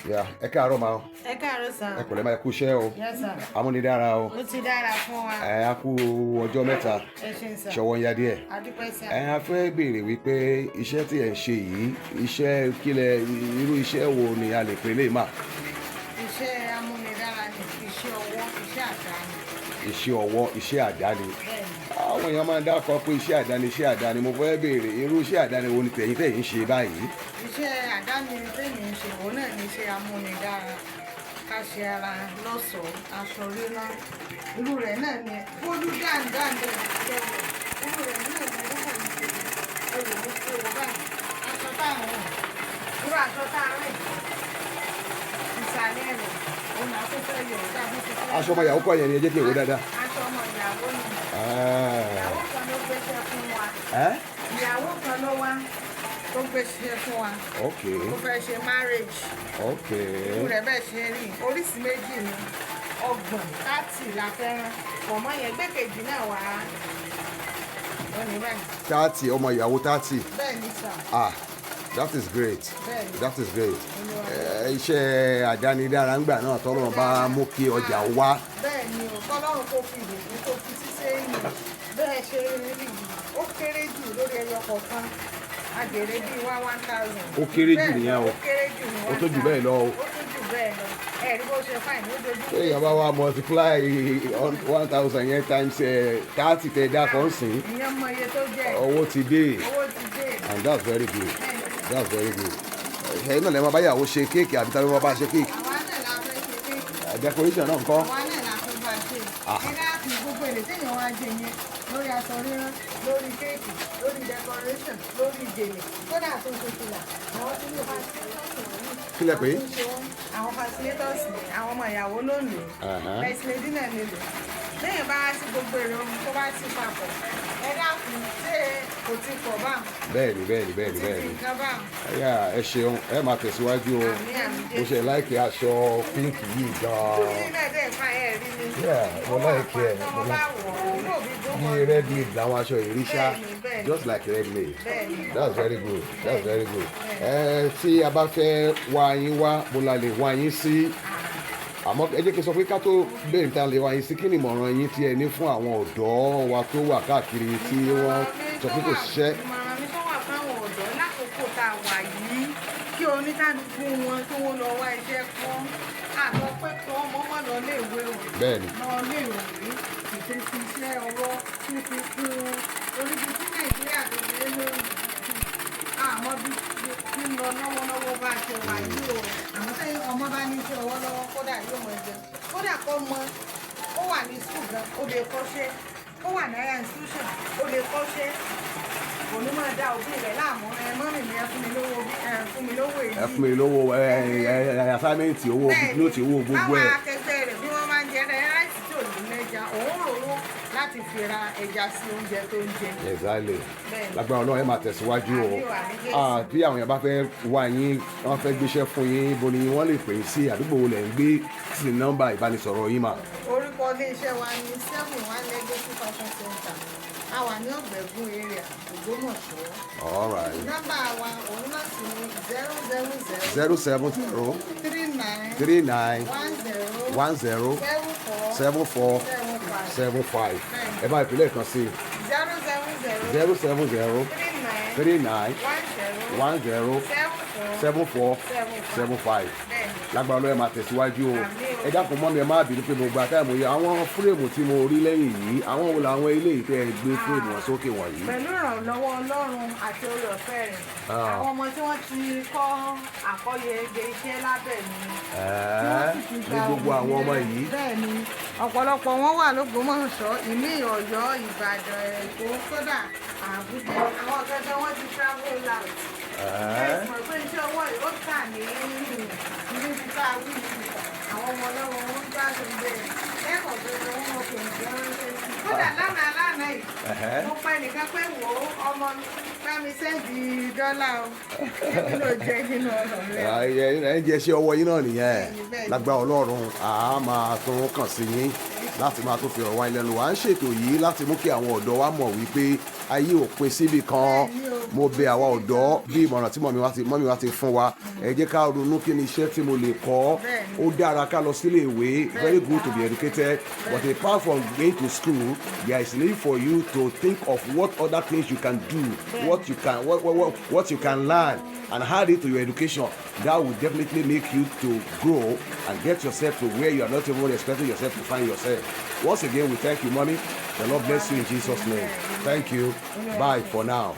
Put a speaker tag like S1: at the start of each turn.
S1: Yeah, ẹ káàárọ̀ ma o.
S2: Ẹ káàárọ̀ sà.
S1: Ẹ pẹ̀lẹ́ ma ẹ kú iṣẹ́ o.
S2: Yes sir.
S1: Amúnidára o.
S2: Ó ti dára fún wa.
S1: A kú ọjọ́ mẹ́ta.
S2: Ẹ ṣé sà.
S1: Ṣọwọ́ ń ya díẹ̀.
S2: A dúpẹ́ sà.
S1: A fẹ́ béèrè wípé iṣẹ́ tí ẹ ń ṣe yìí, iṣẹ́ kílẹ̀ irú iṣẹ́ wo ni a lè pè lè mà?
S2: Iṣẹ́ amúnidára ni iṣẹ́ ọwọ́, iṣẹ́ àdáni.
S1: Iṣẹ́ ọwọ́, iṣẹ́ àdáni.
S2: Bẹ́ẹ̀ni.
S1: Àwọn èèyàn máa ń dákọ̀ pé iṣẹ́ àdáni. Mo fẹ́ béèrè irú iṣẹ́ àdáni wo ni tẹ̀yin ṣe báyìí?
S2: Iṣẹ́ àdáni tèmi ń ṣe òun náà ni iṣẹ́ amúnidára. Ká ṣe ara lọ́ṣọ̀ọ́, aṣọ rírán. Irú rẹ̀ náà ni bólú dáńdáńdé ìṣẹ̀lẹ̀. Irú rẹ̀ náà ni orúkọ mi ṣe ẹrù mi ṣe wọ báyìí. Aṣọ táwọn rìn. Irú aṣọ táwọn rìn. Ìsàlẹ̀ rẹ̀ òun náà tó fẹ́ yọ̀ dábí ti fẹ́.
S1: Aṣọ ọmọ ìyàwó kọ́ yẹn ni ẹ jẹ́ kí n wò dáadáa.
S2: Aṣọ ọmọ ìyàwó ni. Ìyàwó kan ló gbéṣẹ́ fún wa. Ìyàwó kan ló wá tó gbéṣẹ́ fún wa.
S1: Okay.
S2: Ó fẹ́ ṣe marriage.
S1: Okay.
S2: Irú rẹ̀ bẹ́ẹ̀ ṣe rí oríṣi méjì ni ọgbọ̀n 30 la fẹ́ràn. Ọmọ yẹn gbẹ́kejì náà wá. Ó ní báyìí.
S1: 30 ọmọ ìyàwó 30.
S2: Bẹ́ẹ̀ ni sà.
S1: That is great.
S2: Bẹ́ẹ̀ni.
S1: That is great. Iṣẹ́ àdánidára ń gbà náà tọ́lọ́run bá mú kí ọjà wá.
S2: Bẹ́ẹ̀ni o, tọ́lọ́run kò fi ìdòkú tó fi ṣiṣẹ́ èèyàn. Bẹ́ẹ̀ ṣe rí rí ó kéré jù lórí ẹyọ kọ̀ọ̀kan. Àgbèrè bíi 1000.
S1: Ó kéré jù nìyẹn o.
S2: Ó kéré jù ní 1000.
S1: Ó tó jù bẹ́ẹ̀ lọ o.
S2: Ó tó jù bẹ́ẹ̀ lọ. Ẹ̀rí bó ṣe fáìn lójoojúmọ́.
S1: Ṣé ìyá bá wa multiply 1000 yẹn times 30 tẹ dá kan sìn?
S2: Ìyẹn mọ iye tó jẹ́.
S1: Owó ti dé.
S2: Owó ti dé.
S1: And that's very good. That's very good. Ẹ̀yin náà lè máa bá ìyàwó ṣe kéèkì àbí tàbí máa bá ṣe kéèkì.
S2: Àwa náà la fẹ́ ṣe kéèkì.
S1: Decoration náà ńkọ́?
S2: Àwa náà la fẹ́ bá ṣe. Ẹ dáàbò gbogbo èlé téèyàn wá jẹ yẹn lórí aṣọ rírán, lórí kéèkì, lórí decoration, lórí gèlè, kódà tó ṣe fìlà. Àwọn tí ló bá ṣe
S1: Kílẹ̀ pé?
S2: àwọn fascinators ni àwọn ọmọ ìyàwó ló ń lò. Bẹ́ẹ̀sì lèdí náà lè lò. Lẹ́yìn bá sí gbogbo èrò tó bá ti papọ̀. Ẹ dákun ṣé kò ti pọ̀ bá?
S1: Bẹ́ẹ̀ni.
S2: Ti nǹkan bá?
S1: Ẹ ṣeun, ẹ máa tẹ̀síwájú o. Mo ṣe láìkí aṣọ pink yìí gan-an.
S2: Ní náà dẹ̀ fà ẹ̀ rí ni.
S1: Mo láìkí ẹ̀.
S2: Tọ́mọ bá wọ̀ ọ́, yóò bí dúró.
S1: Bí red maid làwọn aṣọ ìrísà.
S2: Bẹ́ẹ̀ni.
S1: Just like red maid.
S2: Bẹ́ẹ̀ni.
S1: That's very good. That's very good. Tí a bá fẹ́ wá yín wá, mo la lè wá yín sí. Àmọ́ ẹ jẹ́ kí n sọ pé ká tó bẹ̀rẹ̀ tá a lè wá yín sí, kí ni ìmọ̀ràn yín tí ẹ ní fún àwọn ọ̀dọ́ wa tó wà káàkiri tí wọ́n sọ pé kò ṣiṣẹ́?
S2: Ìmọ̀ràn mi tó wà fáwọn ọ̀dọ́ lákòókò tá a wà yìí kí oníkálukú wọn tó wọ́n lọ wá iṣẹ́ fún àmọ́ pé kí wọ́n mọ́ lọ léèwé o.
S1: Bẹ́ẹ̀ni.
S2: Lọ léèwé ìfèsì iṣẹ́ ọwọ́ fífi kún oríbi tí Nàìjíríà tó dé lórí àmọ́ bí ń lọ lọ́wọ́lọ́wọ́ bá ṣe wà yìí o. Àmọ́ sẹ́yìn ọmọ bá ní iṣẹ́ ọwọ́ lọ́wọ́ kódà yóò mọ ẹgbẹ́. Kódà kọ́ mọ ó wà ní school gan, ó lè kọ́ṣẹ́. Ó wà ní higher institution, ó lè kọ́ṣẹ́. Kò ní máa dá òbí rẹ̀ láàmú. Mọ́mì mi ẹ fún mi lówó èyí.
S1: Ẹ fún mi lówó assignment owó nóòtì owó gbogbo ẹ̀.
S2: Báwọn akẹgbẹ́ rẹ̀ bí wọ́n máa ń jẹ ráìsì tí ò ní lẹ́ja, òun rówó láti fi ra ẹja sí oúnjẹ tó ń jẹ.
S1: Exactly. Lágbára Ọlọ́run ẹ máa tẹ̀síwájú o.
S2: Àmín.
S1: Bí àwọn èèyàn bá fẹ́ wá yín, wọ́n fẹ́ gbéṣẹ́ fún yín, ibo ni wọ́n lè pè é sí? Àdúgbò wo lẹ̀ ń gbé sí nọ́mbà ìbánisọ̀rọ̀ yín mà?
S2: Orúkọ ilé-iṣẹ́ wa ní 7-1 Legacy Fashion Center. A wà ní Ọ̀gbẹ̀gún area, Ògbómọ̀ṣọ́.
S1: All right.
S2: Nọ́mbà wa òun náà sì ní
S1: 070
S2: 39
S1: 39
S2: 10
S1: 10 74 75. Ẹ bá ìpínlẹ̀ kan sí 070 39 10 74 75. Lágbára Ọlọ́run ẹ máa tẹ̀síwájú o. Ẹ dákun mọ́ mi, ẹ má bínú pé mo gba táìmù yìí. Àwọn fúrèmù tí mo rí lẹ́yìn yìí, àwọn wo làwọn ilé ìtẹ́ ẹ gbé fúrèmù wọn sókè wọ̀nyí?
S2: Pẹ̀lú ìrànlọ́wọ́ Ọlọ́run àti oore ọ̀fẹ́ rẹ̀. Àwọn ọmọ tí wọ́n ti kọ́ àkọ́yege iṣẹ́ lábẹ́ mi.
S1: Ní gbogbo àwọn ọmọ yìí.
S2: Bẹ́ẹ̀ni, ọ̀pọ̀lọpọ̀ wọn wà l'Ógbómọ̀ṣọ́, ìmí Ọ̀yọ́, Ìbàdàn, Èkó, kódà Àbújá. Àwọn gẹ́gẹ́ wọ́n ti travel out. Ẹ̀sùn pé iṣẹ́ ọwọ́ ìlú kà ní ìlú ti ká wí àwọn ọmọ ọlọ́wọ́ wọn gbádùn bẹ́ẹ̀. Lẹ́kọ̀ọ́ tó lọ wọn kò ní jẹ́ ránṣẹ́ sí. Kódà lánàá yìí, mo pẹ́ nìkan pé wò ó ọmọ bá mi sẹ́ǹdì dọ́là o. Èmi ló jẹ́ nínú ọ̀rọ̀ rẹ̀.
S1: Ẹ ń jẹ́ iṣẹ́ ọwọ́ yín náà nìyẹn. Lágbára Ọlọ́run a máa tún kàn sí yín láti máa tún fi ọ̀rọ̀ wá ilẹ̀ lò. À ń ṣètò yìí láti mú kí àwọn ọ̀dọ́ wa mọ̀ wípé ayé ò pin síbì kan. Mo bẹ̀ àwa ọ̀dọ́ bí ìmọ̀ràn tí mọ́mí wa ti fún wa, ẹ jẹ́ ká ronú kí ni iṣẹ́ tí mo lè kọ́. Ó dára ká lọ sílé ìwé, very good to be educated, but apart from going to school, there is need for you to think of what other things you can do, what you can learn, and add it to your education. That will definitely make you to grow and get yourself to where you are not even expecting yourself to find yourself. Once again, we thank you, mommy. The Lord bless you in Jesus' name. Thank you. Bye for now.